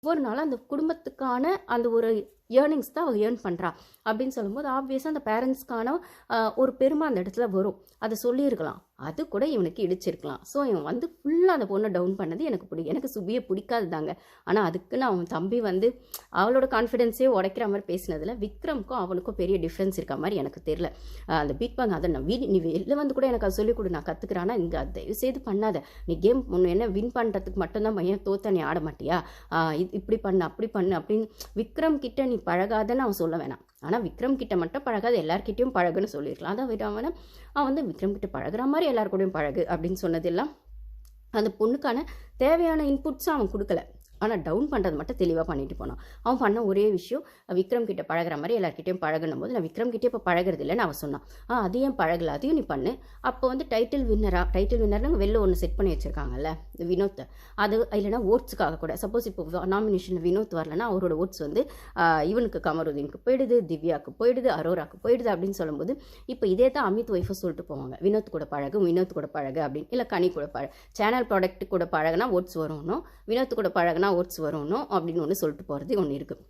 ஒவ்வொரு நாளும் அந்த குடும்பத்துக்கான அந்த ஒரு ஏர்னிங்ஸ் தான் அவள் ஏர்ன் பண்ணுறா அப்படின்னு சொல்லும்போது ஆப்வியஸாக அந்த பேரண்ட்ஸ்க்கான ஒரு பெருமை அந்த இடத்துல வரும். அதை சொல்லியிருக்கலாம், அது கூட இவனுக்கு இடிச்சிருக்கலாம். ஸோ இவன் வந்து ஃபுல்லாக அந்த பொண்ணை டவுன் பண்ணது எனக்கு சுபியை பிடிக்காது தாங்க. ஆனால் அதுக்குன்னு அவன் தம்பி வந்து அவளோட கான்ஃபிடென்ஸே உடைக்கிற மாதிரி பேசினதில் விக்ரம்க்கும் அவனுக்கும் பெரிய டிஃப்ரென்ஸ் இருக்க மாதிரி எனக்கு தெரியல. அந்த பிக் பாங் அதை நான் நீ வெளில வந்து கூட எனக்கு அதை சொல்லிக் கொடு, நான் கற்றுக்குறான்னா இங்கே அதை தயவு செய்து பண்ணாத. நீ கேம் ஒன்று என்ன வின் பண்ணுறதுக்கு மட்டும்தான் பையன், தோத்த நீ ஆட மாட்டியா, இப்படி பண்ணு அப்படி பண்ணு அப்படின்னு விக்ரம் கிட்ட நீ பழகாதன்னு அவன் சொல்ல வேணாம். ஆனால் விக்ரம் கிட்ட மட்டும் பழகாது, எல்லார்கிட்டையும் பழகுன்னு சொல்லியிருக்கலாம். அதை விட அவன் வந்து விக்ரம் கிட்ட பழகுற மாதிரி எல்லாருக்கூடையும் பழகு அப்படின்னு சொன்னதெல்லாம் அந்த பொண்ணுக்கான தேவையான இன்புட்ஸும் அவன் கொடுக்கல. ஆனால் டவுன் பண்ணுறது மட்டும் தெளிவாக பண்ணிட்டு போனான். அவன் பண்ண ஒரே விஷயம், விக்ரம் கிட்ட பழகிற மாதிரி எல்லாருக்கிட்டையும் பழகணும் போது நான் விக்ரம் கிட்டே இப்போ பழகிறது இல்லைன்னு அவன் சொன்னான். அதையும் பழகல, அதையும் நீ பண்ணு. அப்போ வந்து டைட்டில் வின்னர்னு வெளில ஒன்று செட் பண்ணி வச்சுருக்காங்கல்ல வினோத், அது இல்லைனா ஓட்ஸுக்காக கூட சப்போஸ் இப்போ நாமினேஷன் வினோத் வரலன்னா அவரோட ஓட்ஸ் வந்து இவனுக்கு கமருதீனுக்கு போயிடுது, திவ்யாவுக்கு போயிடுது, அரோராக்கு போயிடுது அப்படின்னு சொல்லும்போது இப்போ இதே தான் அமித் ஒய்ஃபை சொல்லிட்டு போவாங்க, வினோத் கூட பழகு அப்படின்னு, இல்லை கனி கூட சேனல் ப்ராடக்ட் கூட பழகுனா ஓட்ஸ் வரணும், வினோத் கூட பழகுனா ஓட்ஸ் வரணும் அப்படின்னு ஒன்று சொல்லிட்டு போகிறது ஒன்று இருக்குது.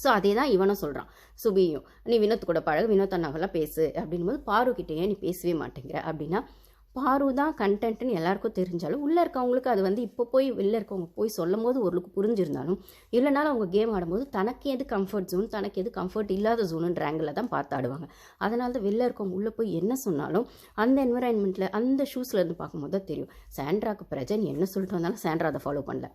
ஸோ அதே தான் இவனும் சொல்கிறான் சுபியும், நீ வினோத் கூட பழகு, வினோத் அண்ணாவெல்லாம் பேசு அப்படின்போது பாருக்கிட்டே நீ பேசவே மாட்டேங்கிற அப்படின்னா பாரு தான் கண்டென்ட்னு எல்லாருக்கும் தெரிஞ்சாலும் உள்ளே இருக்கவங்களுக்கு அது வந்து இப்போ போய் வெளில இருக்கவங்க போய் சொல்லும் போது ஓரளவுக்கு புரிஞ்சிருந்தாலும் இல்லைனாலும் அவங்க கேம் ஆடும்போது தனக்கு எது கம்ஃபர்ட் ஜோன், தனக்கு எது கம்ஃபர்ட் இல்லாத ஜோனுன்ற ஆங்கிளில் தான் பார்த்து ஆடுவாங்க. அதனால தான் வெளில இருக்கவங்க உள்ளே போய் என்ன சொன்னாலும் அந்த என்விரான்மெண்ட்டில் அந்த ஷூஸில் இருந்து பார்க்கும்போது தான் தெரியும். சாண்ட்ராக்கு பிரஜன் என்ன சொல்லிட்டு வந்தாலும் சாண்ட்ரா அதை ஃபாலோ பண்ணல,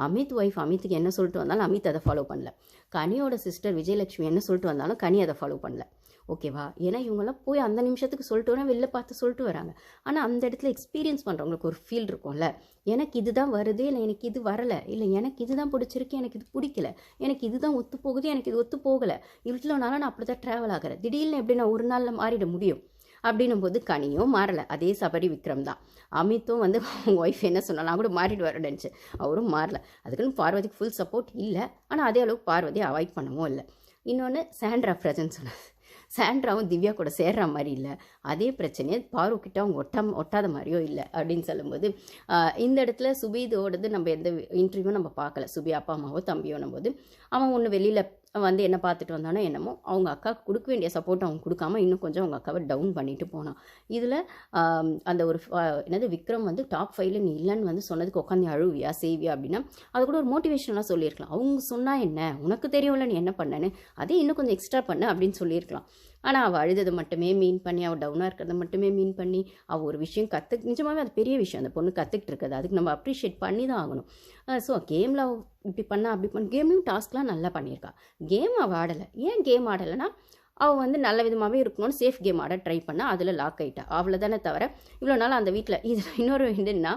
அமித் ஒய்ஃப் அமித்துக்கு என்ன சொல்லிட்டு வந்தாலும் அமித் அதை ஃபாலோ பண்ணல, கனியோட சிஸ்டர் விஜயலட்சுமி என்ன சொல்லிட்டு வந்தாலும் கனி அதை ஃபாலோ பண்ணல. ஓகேவா? ஏன்னா இவங்கெல்லாம் போய் அந்த நிமிஷத்துக்கு சொல்லிட்டு வரேன், வெளில பார்த்து சொல்லிட்டு வராங்க. ஆனால் அந்த இடத்துல எக்ஸ்பீரியன்ஸ் பண்ணுறவங்களுக்கு ஒரு ஃபீல் இருக்கும்ல, எனக்கு இது தான் வருது, இல்லை எனக்கு இது வரலை, இல்லை எனக்கு இது தான் பிடிச்சிருக்கு, எனக்கு இது பிடிக்கல, எனக்கு இது தான் ஒத்து போகுது, எனக்கு இது ஒத்து போகலை, இவ்வளோ நாளாக நான் அப்படி தான் ட்ராவல் ஆகிறேன், திடீர்னு எப்படி நான் ஒரு நாளில் மாறிட முடியும் அப்படின்னும் போது கனியும் மாறலை. அதே சபரி விக்ரம் தான். அமித்தும் வந்து அவங்க ஒய்ஃப் என்ன சொன்னாலும் நான் கூட மாறிட்டு வரேன்னுச்சு, அவரும் மாறலை. அதுக்குன்னு பார்வதிக்கு ஃபுல் சப்போர்ட் இல்லை, ஆனால் அதே அளவுக்கு பார்வதியை அவாய்ட் பண்ணவும் இல்லை. இன்னொன்று சாண்ட்ரா பிரஜன் சொன்னது, சாண்ட்ராவும் திவ்யா கூட சேர்ற மாதிரி இல்லை, அதே பிரச்சனையை பாருக்கிட்ட அவங்க ஒட்டாத மாதிரியோ இல்லை அப்படின்னு சொல்லும்போது இந்த இடத்துல சுபிதோடது நம்ம எந்த இன்டர்வியூவும் நம்ம பார்க்கல. சுபி அப்பா அம்மாவோ தம்பியோன்னும் போது அவன் ஒன்று வெளியில் வந்து என்ன பார்த்துட்டு வந்தானோ என்னமோ அவங்க அக்காவுக்கு கொடுக்க வேண்டிய சப்போர்ட் அவங்க கொடுக்காம இன்னும் கொஞ்சம் அவங்க அக்காவை டவுன் பண்ணிட்டு போனான். இதில் அந்த ஒரு என்னது விக்ரம் வந்து டாப் 5ல் நீ இல்லைன்னு வந்து சொன்னதுக்கு உட்காந்து அழுவியா செய்வியா அப்படின்னா அது கூட ஒரு மோட்டிவேஷன்லாம் சொல்லியிருக்கலாம். அவங்க சொன்னால் என்ன, உனக்கு தெரியும்ல நீ என்ன பண்ணேன்னு, அதே இன்னும் கொஞ்சம் எக்ஸ்ட்ரா பண்ணு அப்படின்னு சொல்லியிருக்கலாம். ஆனால் அவள் அழுததை மட்டுமே மீன் பண்ணி, அவள் டவுனாக இருக்கிறத மட்டுமே மீன் பண்ணி, அவள் ஒரு விஷயம் நிஜமாகவே அது பெரிய விஷயம், அந்த பொண்ணு கற்றுக்கிட்டு இருக்குது, அதுக்கு நம்ம அப்ரிஷியேட் பண்ணி தான் ஆகணும். ஸோ கேமில் இப்படி பண்ணா அப்படி பண்ண, கேம்லையும் டாஸ்க்லாம் நல்லா பண்ணியிருக்கா. கேம் அவள் ஆடலை. ஏன் கேம் ஆடலைன்னா அவள் வந்து நல்ல விதமாகவே இருக்கணும்னு சேஃப் கேம் ஆட ட்ரை பண்ணால் அதில் லாக் ஆகிட்டா. அவ்வளோதானே தவிர இவ்வளோ நாள் அந்த வீட்டில் இதில் இன்னொரு என்னன்னா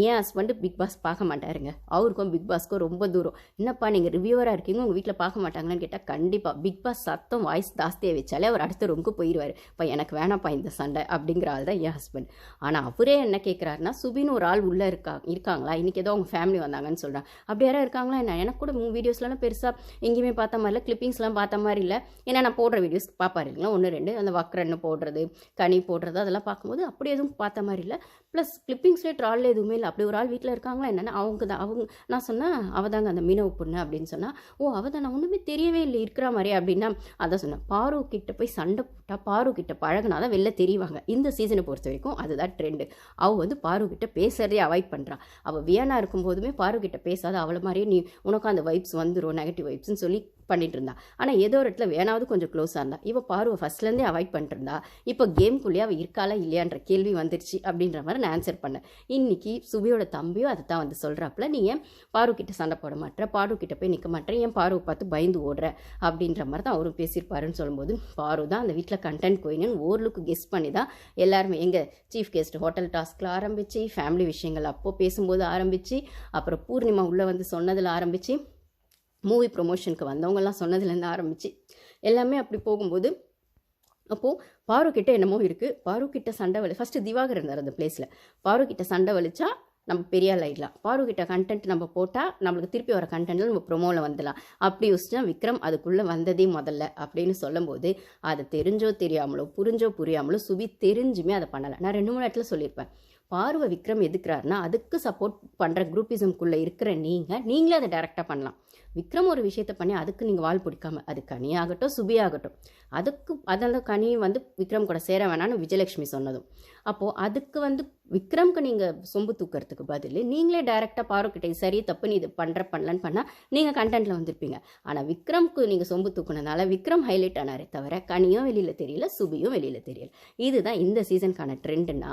என் ஹஸ்பண்டு பிக் பாஸ் பார்க்க மாட்டாருங்க, அவருக்கும் பிக் பாஸ்க்கும் ரொம்ப தூரம். என்னப்பா நீங்கள் ரிவ்யூவராக இருக்கீங்க, உங்கள் வீட்டில் பார்க்க மாட்டாங்களான்னு கேட்டால் கண்டிப்பாக பிக் பாஸ் சத்தம் வாய்ஸ் ஜாஸ்தியாக வச்சாலே அவர் அடுத்த ரூமுக்கு போயிடுவார். இப்போ எனக்கு வேணாப்பா இந்த சண்டை அப்படிங்கிற ஆள் தான் என் ஹஸ்பண்ட். ஆனால் அவரே என்ன கேட்குறாருன்னா சுபின்னு ஒரு ஆள் உள்ளே இருக்காங்களா, இன்றைக்கி ஏதோ அவங்க ஃபேமிலி வந்தாங்கன்னு சொல்கிறாங்க, அப்படி யாராவது இருக்காங்களா என்ன, எனக்கு கூட வீடியோஸ்லாம் பெருசாக எங்கேயுமே பார்த்த மாதிரி இல்லை, கிளிப்பிங்ஸ்லாம் பார்த்த மாதிரி இல்லை. ஏன்னா நான் போடுற வீடியோஸ் பார்ப்பாரு இல்லைங்களா, 1 2 அந்த வக்ரன்னு போடுறது கனி போடுறது அதெல்லாம் பார்க்கும்போது அப்படி எதுவும் பார்த்த மாதிரி இல்லை. ப்ளஸ் கிளிப்பிங்ஸ்லேயே ட்ராலில் எதுவுமே இல்லை. அப்படி ஒரு ஆள் வீட்டில் இருக்காங்களா என்னென்னா அவங்க நான் சொன்னேன் அவள் தாங்க அந்த மீனவு பொண்ணு அப்படின்னு சொன்னால், ஓ அவள் தான், நான் ஒன்றுமே தெரியவே இல்லை இருக்கிற மாதிரி அப்படின்னா. அதான் சொன்னேன், பாரு கிட்ட போய் சண்டை போட்டால் பாரு கிட்ட பழகினா தான் வெளில தெரிவாங்க. இந்த சீசனை பொறுத்த வரைக்கும் அதுதான் ட்ரெண்டு. அவள் வந்து பாரு கிட்ட பேசுறதே அவாய்ட் பண்ணுறான். அவள் வியனாக இருக்கும்போதுமே பாரு கிட்ட பேசாத, அவளை மாதிரியே நீ உனக்கும் அந்த வைப்ஸ் வந்துடும், நெகட்டிவ் வைப்ஸ்ன்னு சொல்லி பண்ணிட்டு இருந்தா. ஆனால் ஏதோ ஒரு இடத்துல வேணாவது கொஞ்சம் க்ளோஸாக இருந்தா. இப்போ பார்வை ஃபர்ஸ்ட்லேருந்தே அவாய்ட் பண்ணிட்டு இருந்தா. இப்போ கேம்குள்ளேயே அவள் இருக்காளா இல்லையான்ற கேள்வி வந்துருச்சு அப்படின்ற மாதிரி நான் ஆன்சர் பண்ணேன். இன்னைக்கு சுபியோட தம்பியும் அதை தான் வந்து சொல்கிறாப்புல, நீ ஏன் பாரு கிட்ட சண்டை போட மாட்டேற, பாரு கிட்ட போய் நிற்க மாட்டேன், ஏன் பாருவை பார்த்து பயந்து ஓடுற அப்படின்ற மாதிரி தான் அவரும் பேசியிருப்பாருன்னு சொல்லும்போது, பாரு தான் அந்த வீட்டில் கண்டென்ட் கோயின்னு ஓரளவுக்கு கெஸ்ட் பண்ணி தான் எல்லாருமே எங்கள் சீஃப் கெஸ்ட் ஹோட்டல் டாஸ்கில் ஆரம்பித்து, ஃபேமிலி விஷயங்கள் அப்போது பேசும்போது ஆரம்பித்து, அப்புறம் பூர்ணிமா உள்ளே வந்து சொன்னதில் ஆரம்பித்து, மூவி ப்ரொமோஷனுக்கு வந்தவங்கெல்லாம் சொன்னதுலேருந்து ஆரம்பித்து எல்லாமே அப்படி போகும்போது அப்போது பாருக்கிட்ட என்னமோ இருக்குது. பாருக்கிட்ட சண்டை ஃபஸ்ட்டு திவாகர் இருந்தார் அந்த பிளேஸில். பாருக்கிட்ட சண்டை வலிச்சா நம்ம பெரிய ஆகிடலாம், பாருக்கிட்ட கண்டென்ட் நம்ம போட்டால் நம்மளுக்கு திருப்பி வர கண்டென்ட்டில் நம்ம ப்ரொமோவில் வந்துடலாம் அப்படி யோசிச்சுனா விக்ரம் அதுக்குள்ளே வந்ததே முதல்ல அப்படின்னு சொல்லும்போது, அதை தெரிஞ்சோ தெரியாமலோ புரிஞ்சோ புரியாமலோ சுபி தெரிஞ்சுமே அதை பண்ணலை. நான் 2 3 இடத்துல சொல்லியிருப்பேன், பார்வை விக்ரம் எதுக்குறாருன்னா அதுக்கு சப்போர்ட் பண்ணுற குரூப்பிசம்குள்ளே இருக்கிற நீங்களே அதை டைரெக்டாக பண்ணலாம். விக்ரம் ஒரு விஷயத்த பண்ணி அதுக்கு நீங்கள் வால் பிடிக்காம, அது கனியாகட்டும் சுபியாகட்டும், அதெல்லாம் கனி வந்து விக்ரம் கூட சேர வேணான்னு விஜயலட்சுமி சொன்னதும், அப்போது அதுக்கு வந்து விக்ரம்க்கு நீங்கள் சொம்பு தூக்கிறதுக்கு பதில் நீங்களே டைரெக்டாக பாருக்கிட்டே சரி தப்பு நீ இது பண்ணலன்னு பண்ணால் நீங்கள் கண்டென்ட்டில் வந்திருப்பீங்க. ஆனால் விக்ரம்க்கு நீங்கள் சொம்பு தூக்குனதுனால விக்ரம் ஹைலைட் ஆனாரே தவிர கனியும் வெளியில் தெரியல, சுபியும் வெளியில் தெரியல. இதுதான் இந்த சீசனுக்கான ட்ரெண்டுன்னா,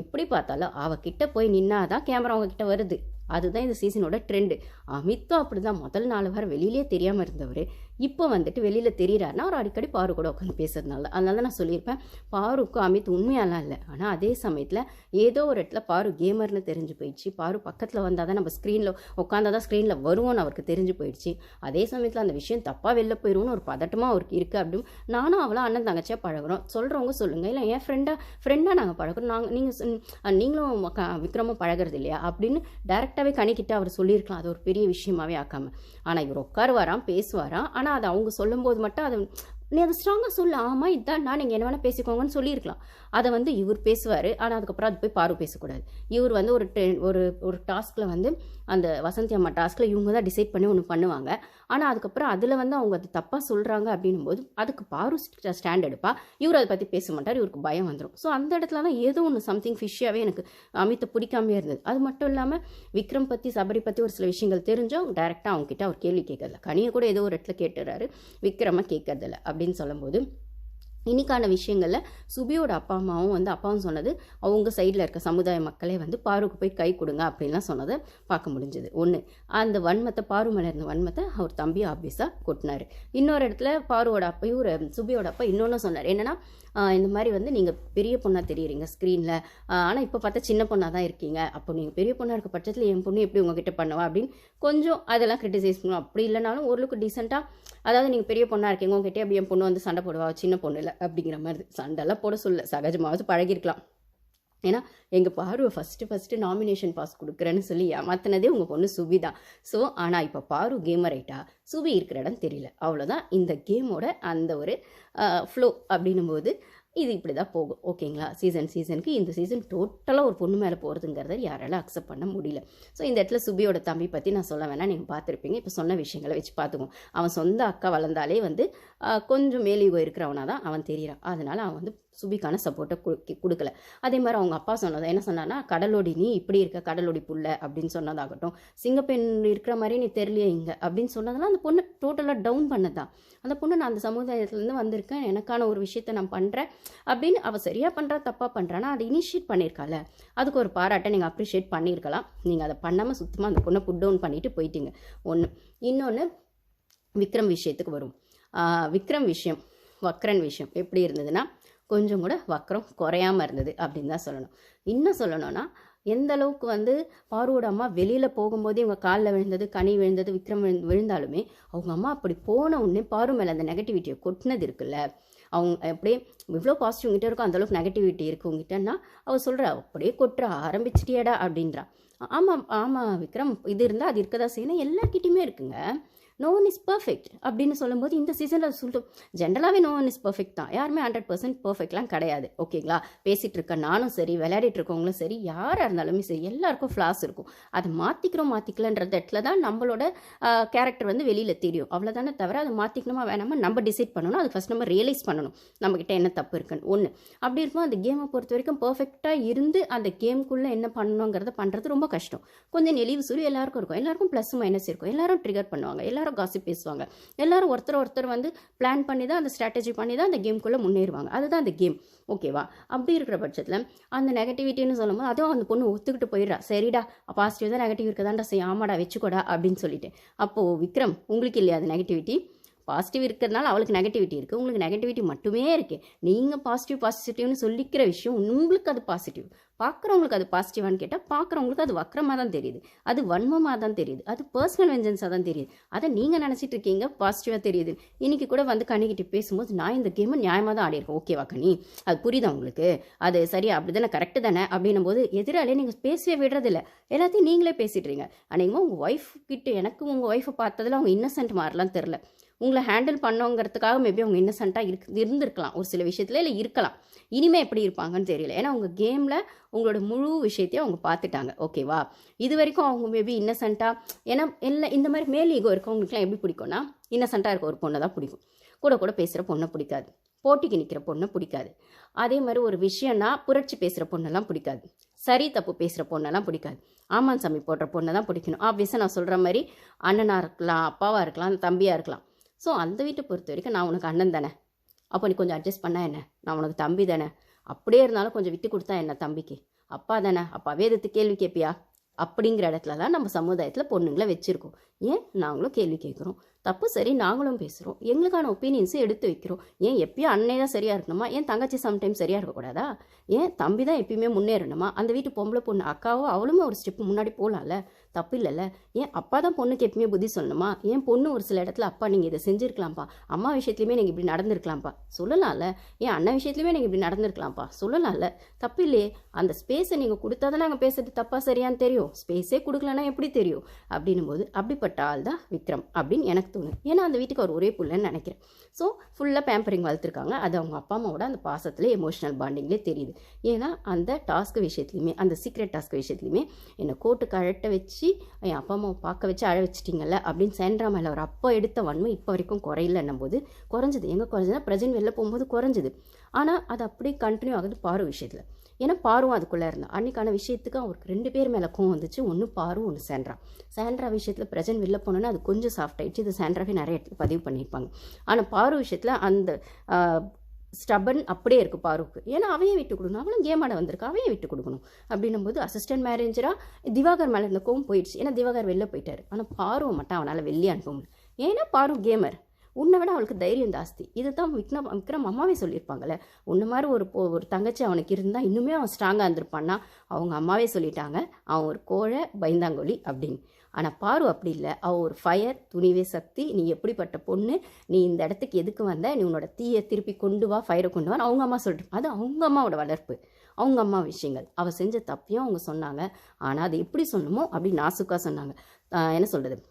எப்படி பார்த்தாலும் அவகிட்ட போய் நின்னாதான் கேமரா அவங்கக்கிட்ட வருது. அதுதான் இந்த சீசனோட ட்ரெண்டு. அமித்தும் அப்படி தான் முதல் 4 வாரம் வெளியிலே தெரியாமல் இருந்தவர் இப்போ வந்துட்டு வெளியில் தெரிகிறாருன்னா அவர் அடிக்கடி பாரு கூட உட்காந்து பேசுறதுனால. அதனால தான் நான் சொல்லியிருப்பேன், பாருக்கும் அமித் உண்மையாலாம் இல்லை. ஆனால் அதே சமயத்தில் ஏதோ ஒரு இடத்துல பாரு கேமர்னு தெரிஞ்சு போயிடுச்சு. பாரு பக்கத்தில் வந்தால் தான் நம்ம ஸ்க்ரீனில் உட்காந்தா தான் ஸ்க்ரீனில் வருவோன்னு அவருக்கு தெரிஞ்சு போயிடுச்சு. அதே சமயத்தில் அந்த விஷயம் தப்பாக வெளில போயிடுவோன்னு ஒரு பதட்டமாக அவருக்கு இருக்குது. அப்படின்னு நானும் அவளை அண்ணன் தங்கச்சியாக பழகுறோம், சொல்கிறவங்க சொல்லுங்கள், இல்லை என் ஃப்ரெண்டாக நாங்கள் பழகுறோம், நீங்களும் விக்ரமும் பழகிறது இல்லையா அப்படின்னு டைரெக்டாகவே கணிக்கிட்ட அவர் சொல்லியிருக்கலாம். அது ஒரு பெரிய விஷயமாவே ஆக்காமல். ஆனால் இவர் உட்காருவாராம், பேசுவாராம். ஆனால் அதை அவங்க சொல்லும்போது மட்டும் அதை நீ அதை ஸ்ட்ராங்காக சொல்ல, ஆமாம் இதுதான் நான், நீங்கள் என்ன வேணால் பேசிக்கோங்கன்னு சொல்லியிருக்கலாம். அதை வந்து இவர் பேசுவார். ஆனால் அதுக்கப்புறம் அது போய் பாரு பேசக்கூடாது. இவர் வந்து ஒரு டாஸ்கில் வந்து அந்த வசந்தி அம்மா டாஸ்கில் இவங்க தான் டிசைட் பண்ணி ஒன்று பண்ணுவாங்க. ஆனால் அதுக்கப்புறம் அதில் வந்து அவங்க அது தப்பாக சொல்கிறாங்க அப்படின்னும் போது அதுக்கு பாரு ஸ்டாண்ட் எடுப்பா. இவர் அதை பற்றி பேச மாட்டார், இவருக்கு பயம் வந்துடும். ஸோ அந்த இடத்துல தான் ஏதோ ஒன்று சம்திங் ஃபிஷ்ஷாகவே எனக்கு அமித்தை பிடிக்காமே இருந்தது. அது மட்டும் இல்லாமல் விக்ரம் பற்றி சபரி பற்றி ஒரு சில விஷயங்கள் தெரிஞ்சோம், டைரெக்டாக அவங்ககிட்ட அவர் கேள்வி கேட்கறதில்ல. கனியை கூட ஏதோ ஒரு இடத்துல கேட்டுறாரு, விக்ரமை கேட்கறதில்ல அப்படின்னு சொல்லும்போது இன்னைக்கான விஷயங்களில் சுபியோட அப்பா அம்மாவும் வந்து அப்பாவும் சொன்னது அவங்க சைடில் இருக்க சமுதாய மக்களே வந்து பாருக்கு போய் கை கொடுங்க அப்படின்லாம் சொன்னதை பார்க்க முடிஞ்சது. ஒன்று, அந்த வன்மத்தை பாரு மேலே இருந்த வன்மத்தை அவர் தம்பி ஆபீஸாக கொட்டினார். இன்னொரு இடத்துல பாருவோட அப்பா சுபியோட அப்பா இன்னொன்று சொன்னார், என்னென்னா இந்த மாதிரி வந்து நீங்கள் பெரிய பொண்ணாக தெரியுறீங்க ஸ்க்ரீனில், ஆனால் இப்போ பார்த்தா சின்ன பொண்ணாக தான் இருக்கீங்க, அப்போ நீங்கள் பெரிய பொண்ணாக இருக்க பட்சத்தில் என் பொண்ணு எப்படி உங்ககிட்ட பண்ணுவா அப்படின்னு கொஞ்சம் அதெல்லாம் கிரிட்டிசைஸ் பண்ணுவோம். அப்படி இல்லைனாலும் ஓரளவுக்கு டீசெண்டாக, அதாவது நீங்கள் பெரிய பொண்ணாக இருக்கீங்க உங்ககிட்ட அப்படி என் பொண்ணு வந்து சண்டை போடுவா, சின்ன பொண்ணு இல்லை அப்படிங்கிற மாதிரி. சண்டைலாம் போட சொல்ல, சகஜமாவது பழகிருக்கலாம். ஏன்னா எங்கள் பாருவை ஃபஸ்ட்டு நாமினேஷன் பாஸ் கொடுக்குறேன்னு சொல்லி ஏமாத்தினதே உங்கள் பொண்ணு சுபி தான். ஸோ ஆனால் இப்போ பாரு கேமர் ஆயிட்டா, சுபி இருக்கிற இடம் தெரியல. அவ்வளோதான் இந்த கேமோட அந்த ஒரு ஃப்ளோ அப்படின்னும் போது இது இப்படி தான் போகும். ஓகேங்களா? சீசனுக்கு இந்த சீசன் டோட்டலாக ஒரு பொண்ணு மேலே போகிறதுங்கிறத யாரால அக்செப்ட் பண்ண முடியல. ஸோ இந்த இடத்துல சுபியோட தம்பி பற்றி நான் சொல்ல வேணாம், நீங்கள் பார்த்துருப்பீங்க. இப்போ சொன்ன விஷயங்களை வச்சு பார்த்துக்குவோம். அவன் சொந்த அக்கா வளர்ந்தாலே வந்து கொஞ்சம் மேலிகோ இருக்கிறவனா தான் அவன் தெரியிறான். அதனால் அவன் வந்து சுபிக்கான சப்போர்ட்டை கொடுக்கல. அதே மாதிரி அவங்க அப்பா சொன்னதை என்ன சொன்னான்னா, கடலோடி நீ இப்படி இருக்க, கடலோடி புள்ள அப்படின்னு சொன்னதாகட்டும், சிங்கப்பெண் இருக்கிற மாதிரி நீ தெரியலையே இங்கே அப்படின்னு சொன்னதெல்லாம் அந்த பொண்ணு டோட்டலாக டவுன் பண்ணதான். அந்த பொண்ணு நான் அந்த சமுதாயத்துலேருந்து வந்திருக்கேன், எனக்கான ஒரு விஷயத்த நான் பண்ணுறேன் அப்படின்னு அவள் சரியாக பண்ணுறா தப்பாக பண்ணுறான்னா அதை இனிஷியேட் பண்ணியிருக்காள். அதுக்கு ஒரு பாராட்டை நீங்கள் அப்ரிஷியேட் பண்ணியிருக்கலாம். நீங்கள் அதை பண்ணாமல் சுத்தமாக அந்த பொண்ணை புட் டவுன் பண்ணிவிட்டு போயிட்டீங்க. ஒன்று. இன்னொன்று, விக்ரம் விஷயத்துக்கு வரும். விக்ரம் விஷயம், வக்ரன் விஷயம் எப்படி இருந்ததுன்னா, கொஞ்சம் கூட வக்ரம் குறையாமல் இருந்தது அப்படின்னு தான் சொல்லணும். இன்னும் சொல்லணும்னா, எந்த அளவுக்கு வந்து பாருவோட அம்மா வெளியில் போகும்போதே இவங்க காலில் விழுந்தது, கனி விழுந்தது, விக்ரம் விழுந்தாலுமே அவங்க அம்மா அப்படி போன உடனே பாரு மேலே அந்த நெகட்டிவிட்டியை கொட்டினது இருக்குல்ல, அவங்க அப்படியே இவ்வளோ பாசிட்டிவ் உங்ககிட்ட இருக்கும், அந்தளவுக்கு நெகட்டிவிட்டி இருக்குது உங்ககிட்டன்னா அவள் சொல்கிறா, அப்படியே கொட்டுற ஆரம்பிச்சிட்டியாடா அப்படின்றா. ஆமாம் விக்ரம், இது இருந்தால் அது இருக்க தான் செய்யணும், எல்லார்கிட்டையுமே இருக்குங்க. நோ ஒன் இஸ் பர்ஃபெக்ட் அப்படின்னு சொல்லும்போது இந்த சீசனில் சொல்லிட்டு ஜென்ரலாகவே நோ ஒன் இஸ் பர்ஃபெக்ட் தான். யாருமே 100% பர்ஃபெக்ட்லாம் கிடையாது. ஓகேங்களா? பேசிகிட்டு இருக்க நானும் சரி, விளையாடிட்டு இருக்கவங்களும் சரி, யாராக இருந்தாலுமே சரி, எல்லாருக்கும் ஃப்ளாஸ் இருக்கும். அதை மாற்றிக்கலன்ற இடத்துல தான் நம்மளோட கேரக்டர் வந்து வெளியில் தெரியும். அவ்வளோதானே தவிர அதை மாற்றிக்கணுமா வேணாமா நம்ம டிசைட் பண்ணணும். அது ஃபஸ்ட் நம்ம ரியலைஸ் பண்ணணும் நம்மக்கிட்ட என்ன தப்பு இருக்குன்னு. ஒன்று. அப்படி இருக்கும் அந்த கேமை பொறுத்த வரைக்கும் பர்ஃபெக்டாக இருந்து அந்த கேமுக்குள்ளே என்ன பண்ணணுங்கிறத பண்ணுறது ரொம்ப கஷ்டம். கொஞ்சம் நெளிவு சுழி எல்லாருக்கும் இருக்கும், எல்லாருக்கும் ப்ளஸ் மைனஸ் இருக்கும், எல்லாரும் ட்ரிகர் பண்ணுவாங்க, எல்லாரும் காசிப் பேசுவாங்க, எல்லாரும் ஒருத்தர் வந்து பிளான் பண்ணி தான் அந்த ஸ்ட்ராட்டஜி பண்ணி தான் அந்த கேம்குள்ளே முன்னேறுவாங்க. அதுதான் அந்த கேம். ஓகேவா? அப்படி இருக்கிற பட்சத்தில் அந்த நெகட்டிவிட்டின்னு சொல்லும்போது அதுவும் அந்த பொண்ணு ஒத்துக்கிட்டு போயிடுறா. சரிடா பாசிட்டிவ் தான், நெகட்டிவ் இருக்கதான்டா செய்ய, ஆமாடா வச்சுக்கோடா அப்படின்னு சொல்லிட்டு. அப்போது விக்ரம் உங்களுக்கு இல்லையா அது நெகட்டிவிட்டி? பாசிட்டிவ் இருக்கிறதுனால அவளுக்கு நெகட்டிவிட்டி இருக்குது, உங்களுக்கு நெகட்டிவிட்டி மட்டுமே இருக்குது. நீங்கள் பாசிட்டிவ்னு சொல்லிக்கிற விஷயம் உங்களுக்கு அது பாசிட்டிவ், பார்க்குறவங்களுக்கு அது பாசிட்டிவான்னு கேட்டால் பார்க்குறவங்களுக்கு அது வக்கரமாக தான் தெரியுது, அது வன்மமாக தான் தெரியுது, அது பர்சனல் வெஞ்சன்ஸாக தான் தெரியுது. அதை நீங்கள் நினச்சிட்டு இருக்கீங்க பாசிட்டிவாக தெரியுது. இன்றைக்கி கூட வந்து கனிக்கிட்ட பேசும்போது நான் இந்த கேமை நியாயமாக தான் ஆடியிருக்கேன், ஓகேவா கனி, அது புரியுதா உங்களுக்கு, அது சரியா அப்படி தானே கரெக்டு தானே அப்படின்னும் போது எதிராலே நீங்கள் பேசவே விடுறதில்ல, எல்லாத்தையும் நீங்களே பேசிட்டுறீங்க. அன்றைக்குமா உங்கள் ஒய்ஃப் கிட்ட எனக்கு உங்கள் ஒய்ஃபை பார்த்ததில் அவங்க இன்னசென்ட் மாதிரிலாம் தெரில. உங்களை ஹேண்டில் பண்ணோங்கிறதுக்காக மேபி அவங்க இன்னசென்ட்டாக இருந்திருக்கலாம் ஒரு சில விஷயத்துல, இல்லை இருக்கலாம். இனிமேல் எப்படி இருப்பாங்கன்னு தெரியல. ஏன்னா அவங்க கேமில் உங்களோட முழு விஷயத்தையும் அவங்க பார்த்துட்டாங்க. ஓகேவா? இது வரைக்கும் அவங்க மேபி இன்னசென்ட்டாக, ஏன்னா இல்லை இந்த மாதிரி மேல் ஈகோ இருக்கவங்களுக்குலாம் எப்படி பிடிக்கும்னா, இன்னசென்ட்டாக இருக்க ஒரு பொண்ணை தான் பிடிக்கும். கூட கூட பேசுகிற பொண்ணை பிடிக்காது, போட்டிக்கு நிற்கிற பொண்ணை பிடிக்காது. அதே மாதிரி ஒரு விஷயம்னா புரட்சி பேசுகிற பொண்ணெல்லாம் பிடிக்காது, சரி தப்பு பேசுகிற பொண்ணெல்லாம் பிடிக்காது, ஆமான் சாமி போடுற பொண்ணை தான் பிடிக்கணும். ஆப்வியஸாக நான் சொல்கிற மாதிரி அண்ணனாக இருக்கலாம், அப்பாவாக இருக்கலாம், தம்பியாக இருக்கலாம். ஸோ அந்த வீட்டை பொறுத்த வரைக்கும் நான் உனக்கு அண்ணன் தானே, அப்போ நீ கொஞ்சம் அட்ஜஸ்ட் பண்ணா என்ன, நான் உனக்கு தம்பி தானே, அப்படியே இருந்தாலும் கொஞ்சம் விட்டு கொடுத்தா என்ன, தம்பிக்கு அப்பா தானே, அப்பாவே எதிர்த்து கேள்வி கேட்பியா அப்படிங்கிற இடத்துல தான் நம்ம சமுதாயத்தில் பொண்ணுங்களை வச்சுருக்கோம். ஏன் நாங்களும் கேள்வி கேட்குறோம், தப்பு சரி நாங்களும் பேசுகிறோம், எங்களுக்கான ஒப்பீனியன்ஸை எடுத்து வைக்கிறோம். ஏன் எப்பயும் அண்ணே தான் சரியாக இருக்கணுமா, ஏன் தங்கச்சி சம்டைம்ஸ் சரியாக இருக்கக்கூடாதா, ஏன் தம்பி தான் எப்பயுமே முன்னேறணுமா, அந்த வீட்டு பொம்பளை பொண்ணு அக்காவோ அவளுமே ஒரு ஸ்டெப்பு முன்னாடி போகலாம்ல, தப்பு இல்லைல்ல. ஏன் அப்பா தான் பொண்ணுக்கு எப்பயுமே புத்தி சொல்லணுமா, ஏன் பொண்ணு ஒரு சில இடத்துல அப்பா நீங்கள் இதை செஞ்சுருக்கலாம்ப்பா, அம்மா விஷயத்துலையுமே நீங்கள் இப்படி நடந்திருக்கலாம்ப்பா சொல்லலாம்ல, ஏன் அண்ணன் விஷயத்துலையுமே நீங்கள் இப்படி நடந்திருக்கலாம்ப்பா சொல்லலாம்ல, தப்பு இல்லையே. அந்த ஸ்பேஸை நீங்கள் கொடுத்தா தானே நாங்கள் பேசுறது தப்பா சரியான்னு தெரியும், ஸ்பேஸே கொடுக்கலன்னா எப்படி தெரியும். அப்படின்னும் போது அப்படிப்பட்ட ஆள் தான் விக்ரம் அப்படின்னு எனக்கு தோணுது. ஏன்னா அந்த வீட்டுக்கு அவர் ஒரே புள்ளன்னு நினைக்கிறேன். ஸோ ஃபுல்லாக பேம்பரிங் வளர்த்துருக்காங்க. அது அவங்க அப்பா அம்மாவோட அந்த பாசத்துலேயே எமோஷனல் பாண்டிங்லேயே தெரியுது. ஏன்னா அந்த டாஸ்க் விஷயத்துலையுமே, அந்த சீக்ரெட் டாஸ்க் விஷயத்துலையுமே என்னை கோட்டுக்கு அழட்ட வச்சு என் அப்பா அம்மாவை பார்க்க வச்சு அழ வச்சிட்டிங்கல்ல அப்படின்னு சேண்ட்ரா மேலே அவர் அப்பா எடுத்த வன்மை இப்போ வரைக்கும் குறையிலன்னும் போது குறைஞ்சது. எங்கே குறைஞ்சதுன்னா பிரஜன் வெளில போகும்போது குறைஞ்சது. ஆனால் அது அப்படியே கண்டினியூ ஆகுது பாரு விஷயத்தில். ஏன்னா பாரும் அதுக்குள்ளே இருந்தா அன்றைக்கான விஷயத்துக்கு அவருக்கு 2 பேர் மேலே கோவம் வந்துச்சு. ஒன்று பாரு, ஒன்று சாண்ட்ரா விஷயத்தில் பிரஜன் வெளில போனோன்னா அது கொஞ்சம் சாஃப்ட் ஆகிடுச்சு. இது சாண்ட்ராவே நிறைய இடத்துல பதிவு பண்ணியிருப்பாங்க. ஆனால் பாரு விஷயத்தில் அந்த ஸ்டபன் அப்படியே இருக்குது பாருக்கு. ஏன்னா அவையே விட்டு கொடுக்கணும், அவளும் கேம் ஆட வந்திருக்கா, அவையே விட்டு கொடுக்கணும். அப்படின்னும் போது அசிஸ்டன்ட் மேனேஜராக திவாகர் மேலே இருந்த கோவம் போயிடுச்சு. ஏன்னா திவாகர் வெளில போயிட்டார். ஆனால் பாருவை மட்டும் அவனால் வெளியே அனுப்ப முடியல. ஏன்னா பாரு கேமர், உன்னை விட அவளுக்கு தைரியம் ஜாஸ்தி. இதை தான் விக்ரம் அம்மாவே சொல்லியிருப்பாங்கள்ல, உன்ன மாதிரி ஒரு தங்கச்சி அவனுக்கு இருந்தால் இன்னுமே அவன் ஸ்ட்ராங்காக இருந்திருப்பான்னா அவங்க அம்மாவே சொல்லிட்டாங்க, அவன் ஒரு கோழை பயந்தாங்கொலி அப்படின்னு. ஆனால் பாரு அப்படி இல்லை, அவள் ஒரு ஃபயர், துணிவே சக்தி, நீ எப்படிப்பட்ட பொண்ணு, நீ இந்த இடத்துக்கு எதுக்கு வந்த, நீ உன்னோட தீயை திருப்பி கொண்டு வா, ஃபயரை கொண்டு வான்னு அவங்க அம்மா சொல்லிட்டு, அது அவங்க அம்மாவோட வளர்ப்பு, அவங்க அம்மா விஷயங்கள். அவள் செஞ்ச தப்பையும் அவங்க சொன்னாங்க. ஆனால் அது எப்படி சொல்லணுமோ அப்படி நாசுக்காக சொன்னாங்க. என்ன சொல்கிறது,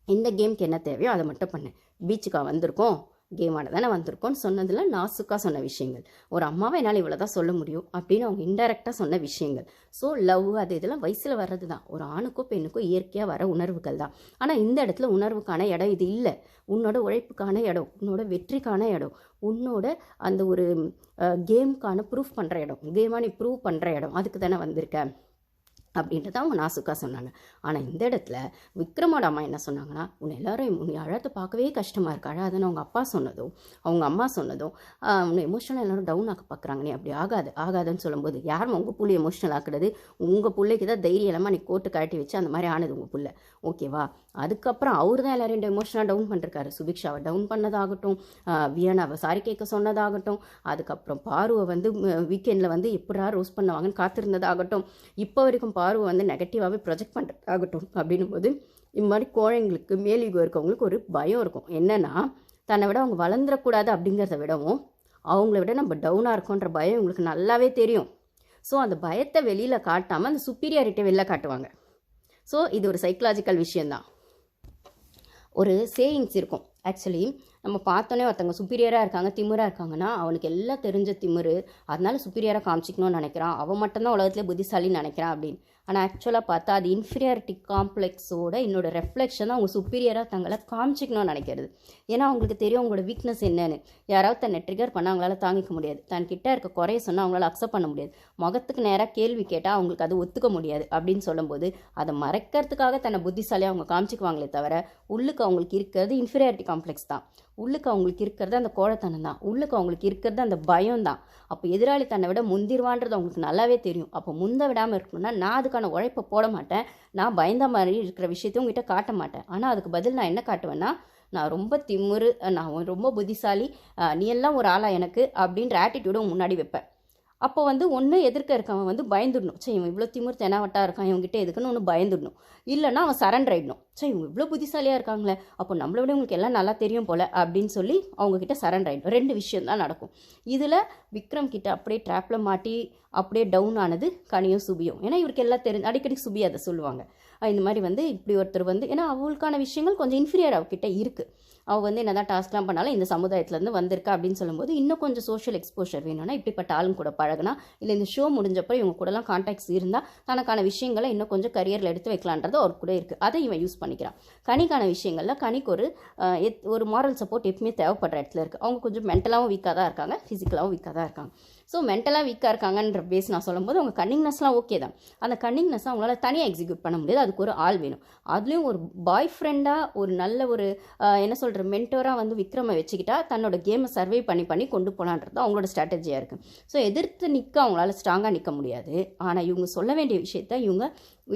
இந்த கேமுக்கு என்ன தேவையோ அதை மட்டும் பண்ணு, பீச்சுக்கா வந்திருக்கோம், கேம் ஆட தானே வந்திருக்கோன்னு சொன்னதில் நாசுக்காக சொன்ன விஷயங்கள். ஒரு அம்மாவை என்னால் இவ்வளோ தான் சொல்ல முடியும் அப்படின்னு அவங்க இன்டெரக்டாக சொன்ன விஷயங்கள். ஸோ லவ் அது இதெல்லாம் வயசில் வர்றது தான், ஒரு ஆணுக்கோ பெண்ணுக்கோ இயற்கையாக வர உணர்வுகள் தான். ஆனால் இந்த இடத்துல உணர்வுக்கான இடம் இது இல்லை, உன்னோட உழைப்புக்கான இடம், உன்னோட வெற்றிக்கான இடம், உன்னோட அந்த ஒரு கேமுக்கான ப்ரூஃப் பண்ணுற இடம், கேமாக நீ ப்ரூவ் பண்ணுற இடம், அதுக்கு தானே வந்திருக்க அப்படின்றத அவங்க நாசுக்காக சொன்னாங்க. ஆனால் இந்த இடத்துல விக்ரமோட அம்மா என்ன சொன்னாங்கன்னா, உன்னை அழத்தை பார்க்கவே கஷ்டமாக இருக்கு, அழாதுன்னு அவங்க அப்பா சொன்னதும் அவங்க அம்மா சொன்னதும் உன்னை எமோஷனல் எல்லாரும் டவுன் ஆக்க பார்க்குறாங்க, நீ அப்படி ஆகாதுன்னு சொல்லும்போது, யாரும் உங்கள் புள்ளி எமோஷனல் ஆக்குறது, உங்கள் பிள்ளைக்கு தான் தைரியம் இல்லாமல் நீ கோட்டு கழட்டி வச்சு அந்த மாதிரி ஆனது உங்கள் பிள்ளை, ஓகேவா. அதுக்கப்புறம் அவர் தான் எல்லாரையும் எமோஷனாக டவுன் பண்ணிருக்காரு. சுபிக்ஷாவை டவுன் பண்ணதாகட்டும், வியானாவை சாரி கேட்க சொன்னதாகட்டும், அதுக்கப்புறம் பாருவை வீக்கெண்டில் எப்படா ரோஸ் பண்ணுவாங்கன்னு காத்திருந்ததாகட்டும், இப்போ வரைக்கும் பாருவை நெகட்டிவாகவே ப்ரொஜெக்ட் பண்ணுறதாகட்டும். அப்படின்னும் போது இந்த மாதிரி கோழைங்களுக்கு மேலீகோ இருக்கவங்களுக்கு ஒரு பயம் இருக்கும். என்னென்னா, தன்னை விட அவங்க வளர்ந்துடக்கூடாது அப்படிங்கிறத விடவும் அவங்கள விட நம்ம டவுனாக இருக்கோன்ற பயம் உங்களுக்கு நல்லாவே தெரியும். ஸோ அந்த பயத்தை வெளியில் காட்டாமல் அந்த சுப்பீரியாரிட்டியை வெளில காட்டுவாங்க. ஸோ இது ஒரு சைக்கலாஜிக்கல் விஷயந்தான். ஒரு சேயிங்ஸ் இருக்கும் ஆக்சுவலி, நம்ம பார்த்தோன்னே ஒருத்தவங்க சுப்பீரியராக இருக்காங்க, திமிராக இருக்காங்கன்னா அவனுக்கு எல்லாம் தெரிஞ்ச திமிரு, அதனால சுப்பீரியராக காமிச்சிக்கணும்னு நினைக்கிறான், அவன் மட்டும்தான் உலகத்துலேயே புத்திசாலின்னு நினைக்கிறான் அப்படின்னு. ஆனால் ஆக்சுவலாக பார்த்தா அது இன்ஃபீரியாரிட்டி காம்ப்ளெக்ஸோட என்னோட ரெஃப்ளெக்ஷன் தான் அவங்க சுப்பீரியராக தங்களை காமிச்சிக்கணும்னு நினைக்கிறது. ஏன்னா அவங்களுக்கு தெரியும் அவங்களோட வீக்னஸ் என்னன்னு. யாராவது தன்னை ட்ரிகர் பண்ணால் அவங்களால தாங்கிக்க முடியாது, தன்கிட்ட இருக்க குறைய சொன்னால் அவங்களால அக்செப்ட் பண்ண முடியாது, முகத்துக்கு நேராக கேள்வி கேட்டால் அவங்களுக்கு அது ஒத்துக்க முடியாது. அப்படின்னு சொல்லும்போது அதை மறைக்கிறதுக்காக தன்னை புத்திசாலியாக அவங்க காமிச்சிக்குவாங்களே தவிர உள்ளுக்கு அவங்களுக்கு இருக்கிறது இன்ஃபீரியாரிட்டி காம்ப்ளெக்ஸ் தான், உள்ளுக்கு அவங்களுக்கு இருக்கிறது அந்த கோழைத்தனம் தான், உள்ளுக்கு அவங்களுக்கு இருக்கிறது அந்த பயம் தான். அப்போ எதிராளி தன்னை விட முந்திருவான்றது அவங்களுக்கு நல்லாவே தெரியும். அப்போ முந்த விடாமல் இருக்கணும்னா நான் அதுக்கான உழைப்பை போட மாட்டேன், நான் பயந்த மாதிரி இருக்கிற விஷயத்தையும் உங்ககிட்ட காட்ட மாட்டேன். ஆனால் அதுக்கு பதில் நான் என்ன காட்டுவேன்னா, நான் ரொம்ப திமிரு, நான் ரொம்ப புத்திசாலி, நீ எல்லாம் ஒரு ஆளா எனக்கு அப்படின்ற ஆட்டிடியூடும் முன்னாடி வைப்பேன். அப்போ ஒன்று எதிர்க்க இருக்கவன் பயந்துடணும், சரி இவன் இவ்வளோ திமிர் தெனாவட்டா இருக்கான், இவங்ககிட்ட எதுக்குன்னு ஒன்று பயந்துடணும், இல்லைன்னா அவன் சரண்டர் ஆகிடணும். சரி இவங்க இவ்வளோ புத்திசாலியாக இருக்காங்களே, அப்போ நம்மளை விட உங்களுக்கு எல்லாம் நல்லா தெரியும் போல் அப்படின்னு சொல்லி அவங்கக்கிட்ட சரண்டர் ஆகிடும். 2 விஷயம் தான் நடக்கும். இதில் விக்ரம் கிட்ட அப்படியே ட்ராப்பில் மாட்டி அப்படியே டவுன் ஆனது கனியும் சுபியும். ஏன்னா இவருக்கு எல்லாம் தெரிஞ்சு அடிக்கடி சுபி அதை சொல்லுவாங்க. இந்த மாதிரி வந்து இப்படி ஒருத்தர் வந்து, ஏன்னா அவளுக்கான விஷயங்கள் கொஞ்சம் இன்ஃபீரியர் அவகிட்ட இருக்குது. அவள் வந்து என்ன தான் டாஸ்க்லாம் பண்ணாலும் இந்த சமுதாயத்துலேருந்து வந்திருக்கா அப்படின்னு சொல்லும்போது இன்னும் கொஞ்சம் சோஷியல் எக்ஸ்போஷர் வேணும்னா இப்படிப்பட்ட ஆளுங்க கூட பழகினா, இல்லை இந்த ஷோ முடிஞ்சப்போ இவங்க கூடலாம் கான்டாக்ட்ஸ் இருந்தால் தனக்கான விஷயங்களை இன்னும் கொஞ்சம் கரியரில் எடுத்து வைக்கலான்றது அவர் கூட இருக்குது. அதை இவன் யூஸ் பண்ணிக்கிறான். கனிக்கான விஷயங்களில் கனிக்கு ஒரு மாரல் சப்போர்ட் எப்பவுமே தேவைப்படுற இடத்துல இருக்குது. அவங்க கொஞ்சம் மென்டலாகவும் வீக்காக தான் இருக்காங்க, ஃபிசிக்கலாகவும் வீக்காக தான் இருக்காங்க. ஸோ மென்டலாக வீக்காக இருக்காங்கன்ற பேஸ் நான் சொல்லும்போது அவங்க கன்னிங்னஸ்லாம் ஓகே தான். அந்த கன்னிங்னஸ் அவங்களால தனியாக எக்ஸிக்யூட் பண்ண முடியாது. அதுக்கு ஒரு ஆள் வேணும். அதுலேயும் ஒரு பாய் ஃப்ரெண்டாக ஒரு நல்ல ஒரு என்ன சொல்கிற மென்டோராக வந்து விக்ரமை வச்சுக்கிட்டா தன்னோட கேமை சர்வை பண்ணி கொண்டு போகலான்றது அவங்களோட ஸ்ட்ராட்டஜியாக இருக்குது. ஸோ எதிர்த்து நிற்க அவங்களால ஸ்ட்ராங்காக நிற்க முடியாது. ஆனால் இவங்க சொல்ல வேண்டிய விஷயத்த இவங்க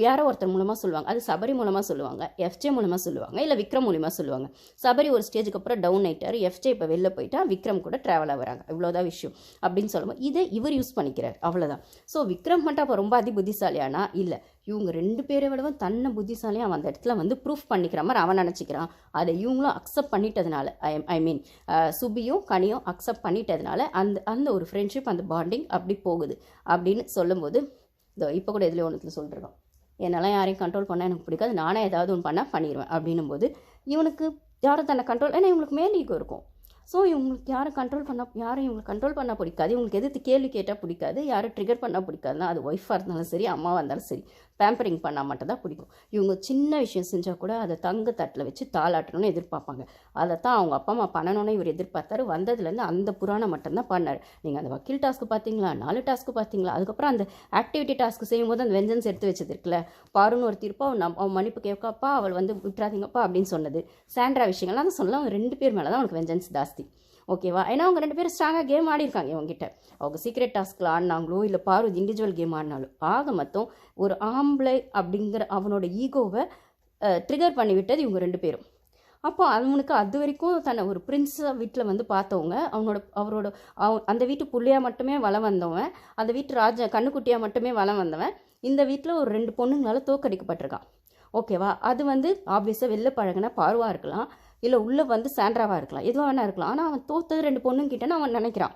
யாரோ ஒருத்தர் மூலமாக சொல்லுவாங்க. அது சபரி மூலமாக சொல்லுவாங்க, எஃப்ஜே மூலமாக சொல்லுவாங்க, இல்லை விக்ரம் மூலமாக சொல்லுவாங்க. சபரி ஒரு ஸ்டேஜுக்கு அப்புறம் டவுன் ஆகிட்டார், எஃப்ஜே இப்போ வெளில போயிட்டா விக்ரம் கூட ட்ராவல் ஆகிறாங்க. இவ்வளோதான் விஷயம் அப்படின்னு சொல்லும்போது இதை இவர் யூஸ் பண்ணிக்கிறார், அவ்வளோதான். ஸோ விக்ரம் மட்டும் அப்போ ரொம்ப புத்திசாலியானா இல்லை, இவங்க 2 பேரை விடவும் தன்னை புத்திசாலியாக அவன் அந்த இடத்துல வந்து ப்ரூஃப் பண்ணிக்கிற மாதிரி அவன் நினச்சிக்கிறான். அதை இவங்களும் அக்செப்ட் பண்ணிட்டதுனால, ஐ மீன் சுபியும் கனியும் அக்செப்ட் பண்ணிட்டதுனால அந்த ஒரு ஃப்ரெண்ட்ஷிப், அந்த பாண்டிங் அப்படி போகுது அப்படின்னு சொல்லும்போது, இப்போ கூட எதுலேயும் ஒன்றுத்தில் சொல்லிருக்கோம், என்னெல்லாம் யாரையும் கண்ட்ரோல் பண்ணால் எனக்கு பிடிக்காது, நானே ஏதாவது ஒன்று பண்ணால் பண்ணிடுவேன் அப்படின்னும் போது இவனுக்கு யாரும் தன்னை கண்ட்ரோல், ஏன்னா இவங்களுக்கு மேல் ஈகோ இருக்கும். ஸோ இவங்களுக்கு யாரும் இவங்களுக்கு கண்ட்ரோல் பண்ணால் பிடிக்காது, இவங்களுக்கு எதிர்த்து கேள்வி கேட்டால் பிடிக்காது, யாரும் ட்ரிகர் பண்ணால் பிடிக்காதுன்னா அது ஒய்ஃபாக இருந்தாலும் சரி, அம்மாவாக இருந்தாலும் சரி, பேம்பரிங் பண்ணால் மட்டும் தான் பிடிக்கும். இவங்க சின்ன விஷயம் செஞ்சால் கூட அதை தங்க தட்டில் வச்சு தாளாட்டணும்னு எதிர்பார்ப்பாங்க. அதை தான் அவங்க அப்பா அம்மா பண்ணணும்னு இவர் எதிர்பார்த்தாரு. வந்ததுலேருந்து அந்த புராணம் மட்டும்தான் பண்ணார். நீங்கள் அந்த வக்கீல் டாஸ்க்கு பார்த்தீங்களா, 4 டாஸ்க்கு பார்த்தீங்களா, அதுக்கப்புறம் அந்த ஆக்டிவிட்டி டாஸ்க்கு செய்யும்போது அந்த வெஞ்சன்ஸ் எடுத்து வச்சது இருக்குல்ல, பாருன்னு ஒரு தீர்ப்பா அவன் மன்னிப்பு கேட்காப்பா, அவள் வந்து விட்டுறாதீங்கப்பா அப்படின்னு சொன்னது, சாண்ட்ரா விஷயங்கள்லாம் அதை சொல்லலாம். அவங்க 2 பேர் மேலே தான் அவனுக்கு வெஞ்சன்ஸ் ஜாஸ்தி. ஓகேவா? ஏன்னா அவங்க 2 பேரும் ஸ்ட்ராங்காக கேம் ஆடிருக்காங்க இவங்ககிட்ட. அவங்க சீக்ரெட் டாஸ்கில் ஆடினாங்களோ இல்லை பார்வதி இண்டிவிஜுவல் கேம் ஆடினாலும் ஆக மொத்தம் ஒரு ஆம்பளை அப்படிங்கிற அவனோட ஈகோவை ட்ரிகர் பண்ணி விட்டது இவங்க 2 பேரும். அப்போ அவனுக்கு அது வரைக்கும் தன்னை ஒரு பிரின்ஸாக வீட்டில் வந்து பார்த்தவங்க, அந்த வீட்டு புள்ளையாக மட்டுமே வளம் வந்தவன், அந்த வீட்டு கண்ணுக்குட்டியாக மட்டுமே வளம் வந்தவன், இந்த வீட்டில் ஒரு 2 பொண்ணுங்களால் தோக்கடிக்கப்பட்டிருக்கான். ஓகேவா? அது வந்து ஆப்வியஸாக வெளில பழகின பார்வாக இருக்கலாம், இல்லை உள்ளே வந்து சாண்ட்ராவாக இருக்கலாம், எதுவாக வேணா இருக்கலாம். ஆனால் அவன் தோத்தது 2 பொண்ணுங்கிட்டேன்னு அவன் நினைக்கிறான்.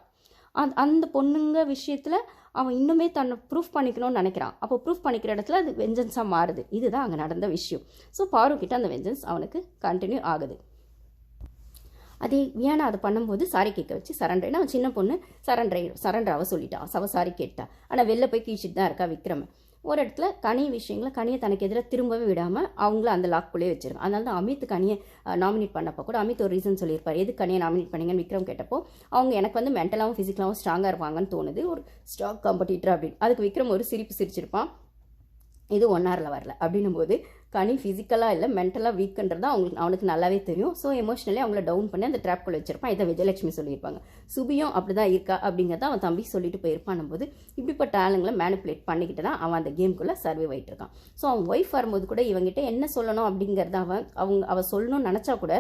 அந்த பொண்ணுங்க விஷயத்தில் அவன் இன்னுமே தன்னை ப்ரூஃப் பண்ணிக்கணும்னு நினைக்கிறான். அப்போ ப்ரூஃப் பண்ணிக்கிற இடத்துல அது வெஞ்சன்ஸாக மாறுது. இதுதான் அங்கே நடந்த விஷயம். ஸோ பார்வகிட்ட அந்த வெஞ்சன்ஸ் அவனுக்கு கண்டினியூ ஆகுது. அதே ஏன்னா அதை பண்ணும்போது சாரி கேட்க வச்சு சரண்டர், அவன் சின்ன பொண்ணு சரண்டராக சொல்லிட்டான். சாரி கேட்டா. ஆனால் வெளில போய் கீழ்ச்சிட்டு தான் இருக்கா விக்ரம். ஒரு இடத்துல கனியை தனக்கு எதிராக திரும்பவே விடாமல் அவங்கள அந்த லாக்குள்ளே வச்சிருக்காங்க. அதனால தான் அமித் கனியை நாமினேட் பண்ணப்போ கூட அமித் ஒரு ரீசன் சொல்லியிருப்பார், எது கனியை நாமினேட் பண்ணிங்கன்னு விக்ரம் கேட்டப்போ, அவங்க எனக்கு வந்து மென்டலாகவும் ஃபிசிக்கலாகவும் ஸ்ட்ராங்காக இருப்பாங்கன்னு தோணுது, ஒரு ஸ்ட்ராங் காம்படிட்டர் அப்படின்னு. அதுக்கு விக்ரம் ஒரு சிரிச்சிருப்பான், இது 1 ஹவரில் வரல அப்படின்னும் போது கனி ஃபிசிக்கலாக இல்லை மென்டலாக வீக்குன்றது அவனுக்கு நல்லாவே தெரியும். ஸோ எமோஷனலி அவங்கள டவுன் பண்ணி அந்த ட்ராப்குள்ளே வச்சிருப்பான். இதை விஜயலட்சுமி சொல்லியிருப்பாங்க. சுபியும் அப்படி தான் இருக்கா அப்படிங்கிறத அவன் தம்பி சொல்லிட்டு போயிருப்பான் போது இப்படிப்பட்ட ஆளுங்களை மேனிப்புலேட் பண்ணிக்கிட்டு தான் அவன் அந்த கேமுக்குள்ளே சர்வே ஆகிட்டு இருக்கான். ஸோ அவன் ஒய்ஃப் வரும்போது கூட இவங்ககிட்ட என்ன சொல்லணும் அப்படிங்கிறத அவள் சொல்லணும்னு நினச்சா கூட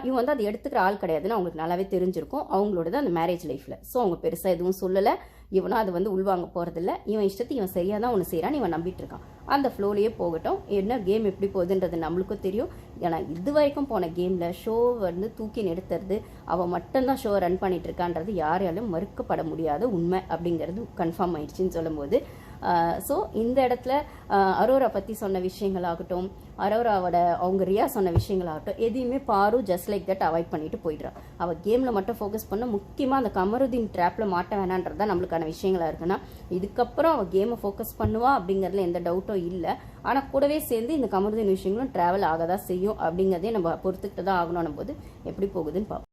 இவன் வந்து அதை எடுத்துக்கிற ஆள் கிடையாதுன்னு அவங்களுக்கு நல்லாவே தெரிஞ்சிருக்கும் அவங்களோட அந்த மேரேஜ் லைஃப்பில். ஸோ அவங்க பெருசாக எதுவும் சொல்லலை, இவனும் அதை வந்து உள்வாங்க போகிறதில்ல. இவன் இஷ்டத்துக்கு இவன் சரியாக தான் ஒன்று செய்கிறான்னு இவன் நம்பிட்டு இருக்கான். அந்த ஃப்ளோலேயே போகட்டும், என்ன கேம் எப்படி போகுதுன்றது நம்மளுக்கும் தெரியும். ஏன்னா இது வரைக்கும் போன கேமில் ஷோ வந்து தூக்கி நிறுத்துறது அவன் மட்டும்தான் ஷோ ரன் பண்ணிட்டு இருக்கான்றது யாராலும் மறுக்கப்பட முடியாத உண்மை அப்படிங்கிறது கன்ஃபார்ம் ஆயிடுச்சுன்னு சொல்லும்போது, ஸோ இந்த இடத்துல அரோரா பற்றி சொன்ன விஷயங்களாகட்டும், அவங்க ரியா சொன்ன விஷயங்களாகட்டும், எதையுமே பாரு ஜஸ்ட் லைக் தட் அவாய்ட் பண்ணிட்டு போயிடுறான். அவள் கேமில் மட்டும் ஃபோக்கஸ் பண்ண, முக்கியமாக அந்த கமருதீன் ட்ராப்பில் மாட்ட வேணான்றது தான் நம்மளுக்கான விஷயங்களாக இருக்குன்னா, இதுக்கப்புறம் அவள் கேமை ஃபோக்கஸ் பண்ணுவா அப்படிங்கிறதுல எந்த டவுட்டும் இல்லை. ஆனால் கூடவே சேர்ந்து இந்த கமருதீன் விஷயங்களும் ட்ராவல் ஆக தான் செய்யும் அப்படிங்கிறதே நம்ம பொறுத்துக்கிட்டு தான் ஆகணும் போது எப்படி போகுதுன்னு பார்ப்போம்.